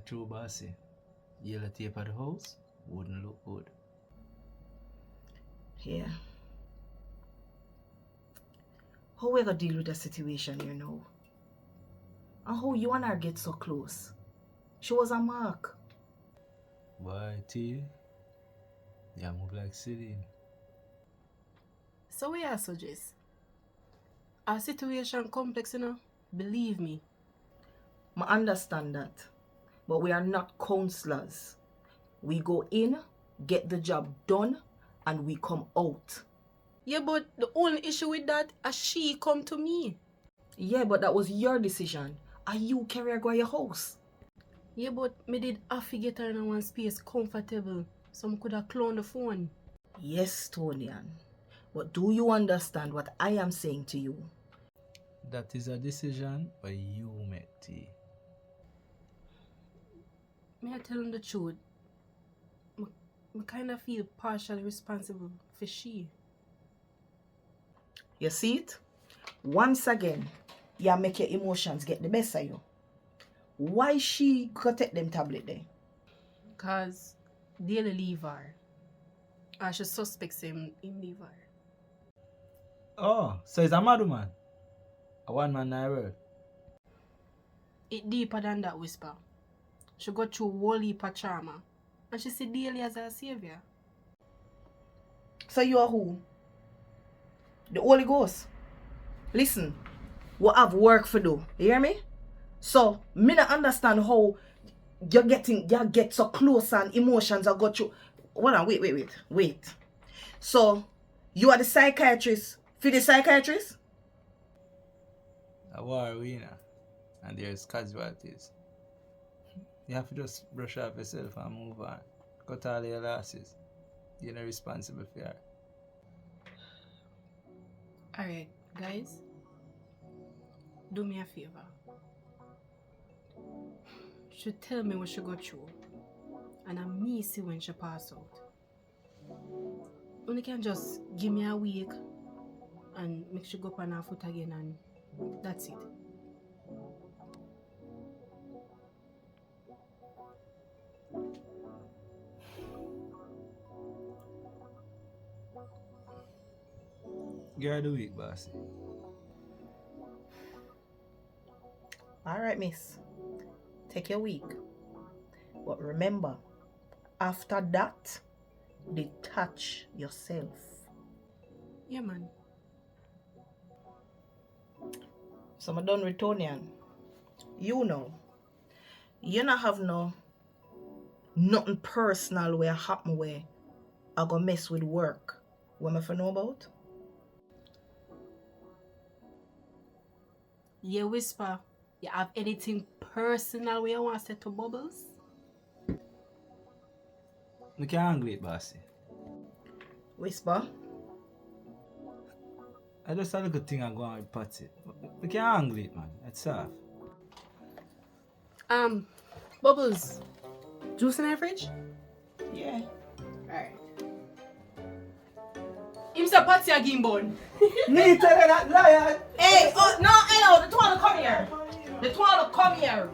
true, bossy. Yellow tape at the house wouldn't look good. Yeah. How we gonna deal with the situation here now? And how you and her get so close? She was a mark. Boy, T, you move like Celine. So we are suggest. Our situation complex, Believe me. I understand that. But we are not counselors. We go in, get the job done, and we come out. Yeah, but the only issue with that is she come to me. Yeah, but that was your decision. And you carry her go to your house. Yeah, but me did have to get her in one space comfortable. So I could have cloned the phone. Yes, Tonian. But do you understand what I am saying to you? That is a decision where you make, T. May I tell him the truth? I kind of feel partially responsible for she. You see it? Once again, you make your emotions get the best of you. Why she could take them tablet there? Because they'll leave her. I should suspect him leave her. Oh, so it's a mad woman? A one-man world? It deeper than that, Whisper. She got through a whole heap of trauma. And she see Daly as her savior. So you are who? The Holy Ghost. Listen, we have work for do. You hear me? So, me not understand how you get so close and emotions are got you. Hold on, wait. So, you are the psychiatrist for the psychiatrist? A war arena. And there's casualties. You have to just brush off yourself and move on. Cut all your losses. You're not responsible for her. Alright, guys. Do me a favor. She tell me what she got through. And I'm me see when she pass out. Only can just give me a week and make she go up on her foot again and that's it. Give her the week, bossy. Alright, miss. Take your week. But remember, after that, detach yourself. Yeah, man. So I'm done with Tonian. You know, you not have nothing personal where happen where I go mess with work. What am I know about? Yeah, Whisper. You have anything personal where you want to say to Bubbles? You can't handle it, bossy. Whisper. I just a little thing I go on with Patsy. You can't handle it, man. It's soft. Bubbles. Juice in the fridge? Yeah. Alright. Him say Patsy a game bone. Me tell you that lion! Hey, no, hello, the two wanna come here. The two wanna come here.